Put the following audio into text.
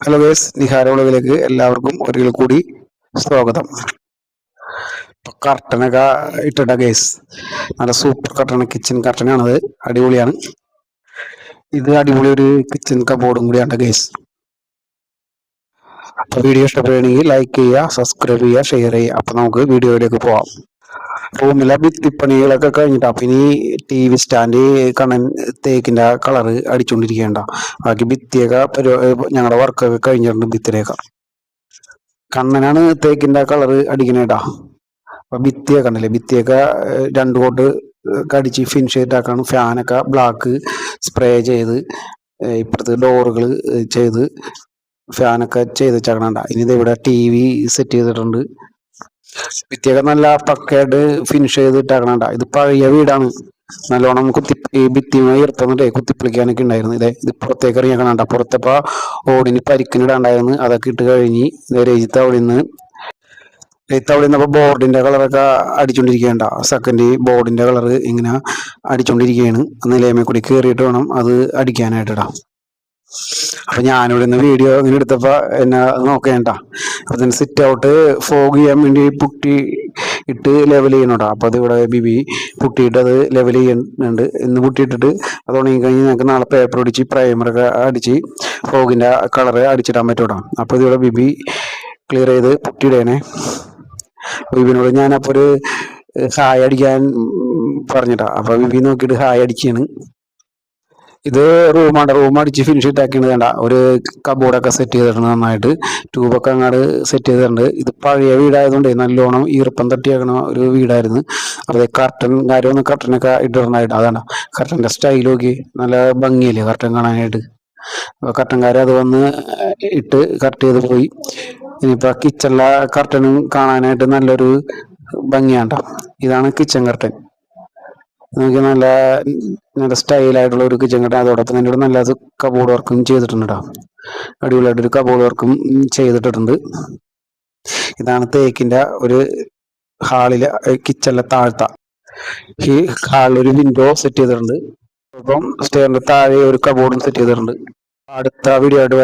Hello guys, Nihara വ്ളോഗിലേക്ക് എല്ലാവർക്കും ഒരിക്കൽ കൂടി സ്വാഗതം. കർട്ടനൊക്കെ ഇട്ടിട്ട ഗേസ്, നല്ല സൂപ്പർ കർട്ടൺ, കിച്ചൺ കർട്ടനാണത്. അടിപൊളിയാണ്. ഇത് അടിപൊളി ഒരു കിച്ചൺ കബോർഡും കൂടിയാണ് ഗേസ്. അപ്പൊ വീഡിയോ ഇഷ്ടപ്പെടുകയാണെങ്കിൽ ലൈക്ക് ചെയ്യുക, സബ്സ്ക്രൈബ് ചെയ്യുക, ഷെയർ ചെയ്യുക. അപ്പൊ നമുക്ക് വീഡിയോയിലേക്ക് പോവാം. റൂമിലെ ഭിത്തിപ്പണികളൊക്കെ കഴിഞ്ഞിട്ട് അപ്പൊ ഇനി TV സ്റ്റാൻഡ് കണ്ണൻ തേക്കിന്റെ കളറ് അടിച്ചുകൊണ്ടിരിക്കേണ്ട. ബാക്കി ഭിത്തിയൊക്കെ ഞങ്ങളുടെ വർക്കൊക്കെ കഴിഞ്ഞിട്ടുണ്ട്. ഭിത്തിയൊക്കെ കണ്ണനാണ് തേക്കിന്റെ കളറ് അടിക്കണേട്ടാ. അപ്പൊ ഭിത്തിയൊക്കെ ഉണ്ടല്ലേ, ഭിത്തിയൊക്കെ 2 കോട്ട് അടിച്ച് ഫിനിഷ് ചെയ്തിട്ടാക്കാണ്. ഫാനൊക്കെ ബ്ലാക്ക് സ്പ്രേ ചെയ്ത്, ഇപ്പുറത്ത് ഡോറുകൾ ചെയ്ത്, ഫാനൊക്കെ ചെയ്ത് വെച്ചാക്കണണ്ട. ഇനി ഇവിടെ TV സെറ്റ് ചെയ്തിട്ടുണ്ട്. ഭിത്തിയൊക്കെ നല്ല പക്കയായിട്ട് ഫിനിഷ് ചെയ്തിട്ടാക്കണണ്ട. ഇത് പഴയ വീടാണ്. നല്ലോണം ഭിത്തിയുമായി ഇർത്തുന്നിട്ടേ കുത്തിപ്പൊളിക്കാനൊക്കെ ഉണ്ടായിരുന്നു. ഇത് പുറത്തേക്ക് ഇറങ്ങിയാക്കണണ്ട. പുറത്തപ്പോ ഓടിന് പരിക്കിനിടാണ്ടായിരുന്നു. അതൊക്കെ ഇട്ട് കഴിഞ്ഞ് രജിത്ത് അവിടെ നിന്നപ്പോ ബോർഡിന്റെ കളറൊക്കെ അടിച്ചോണ്ടിരിക്കേണ്ട. സെക്കൻഡ് ബോർഡിന്റെ കളർ ഇങ്ങനെ അടിച്ചോണ്ടിരിക്കുകയാണ്. നിലയമേ കൂടി കയറിയിട്ട് വേണം അത് അടിക്കാനായിട്ടിടാം. അപ്പൊ ഞാനിവിടെ നിന്ന് വീഡിയോ ഇങ്ങനെ എടുത്തപ്പോ എന്നെ നോക്കേണ്ട. അപ്പൊ തന്നെ സിറ്റ് ഔട്ട് ഫോഗ് ചെയ്യാൻ വേണ്ടി പുട്ടി ഇട്ട് ലെവൽ ചെയ്യണോട്ടോ. അപ്പൊ അത് ഇവിടെ ബിബി പുട്ടിയിട്ട് അത് ലെവൽ ചെയ്യുന്നുണ്ട്. ഇന്ന് പുട്ടിയിട്ടിട്ട് അത് ഉണങ്ങി കഴിഞ്ഞ് ഞങ്ങൾക്ക് നാളെ പേപ്പർ അടിച്ച് പ്രൈമറൊക്കെ അടിച്ച് ഫോഗിന്റെ കളറ് അടിച്ചിടാൻ പറ്റൂടാ. അപ്പൊ ഇതിവിടെ ബിബി ക്ലിയർ ചെയ്ത് പുട്ടിയിടേനെ. ബിബിനോട് ഞാനപ്പോ ഒരു ഹായ് അടിക്കാൻ പറഞ്ഞിട്ടാ. അപ്പൊ ബിബി നോക്കിയിട്ട് ഹായ് അടിക്കാണ്. ഇത് റൂം അടിച്ച് ഫിനിഷ് ഇട്ടാക്കിയാണ്. വേണ്ട ഒരു കബോർഡൊക്കെ സെറ്റ് ചെയ്തിട്ടുണ്ട്. നന്നായിട്ട് ട്യൂബൊക്കെ അങ്ങോട്ട് സെറ്റ് ചെയ്തിട്ടുണ്ട്. ഇത് പഴയ വീടായതുകൊണ്ട് നല്ലോണം ഈർപ്പം തട്ടിയാക്കണ ഒരു വീടായിരുന്നു. അപ്പോൾ കർട്ടനൊക്കെ ഇട്ടിട്ടുണ്ടായിട്ട് അതാണ് കർട്ടൻ്റെ സ്റ്റൈൽ നോക്കി. നല്ല ഭംഗിയല്ലേ കർട്ടൻ കാണാനായിട്ട്. അപ്പോൾ കർട്ടൻകാർ അത് വന്ന് ഇട്ട് കട്ട് ചെയ്ത് പോയി. ഇനിയിപ്പോൾ കിച്ചണിലെ കർട്ടനും കാണാനായിട്ട് നല്ലൊരു ഭംഗിയാണ്ട. ഇതാണ് കിച്ചൺ കർട്ടൻ. നമുക്ക് നല്ല സ്റ്റൈലായിട്ടുള്ള ഒരു കിച്ചൺ കർട്ടൻ. അതോടൊപ്പം തന്നെ ഇവിടെ നല്ല കബോർഡ് വർക്കും ചെയ്തിട്ടുണ്ട് കേട്ടോ. അടിപൊളിയായിട്ടൊരു കബോർഡ് വർക്കും ചെയ്തിട്ടുണ്ട്. ഇതാണ് തേക്കിന്റെ ഒരു ഹാളിലെ കിച്ചണിലെ താഴ്ത്ത. ഈ ഹാളിലൊരു വിൻഡോ സെറ്റ് ചെയ്തിട്ടുണ്ട്. അപ്പം സ്റ്റെയറിന്റെ താഴെ ഒരു കബോർഡും സെറ്റ് ചെയ്തിട്ടുണ്ട്. അടുത്ത വീഡിയോ ആയിട്ട് വരാം.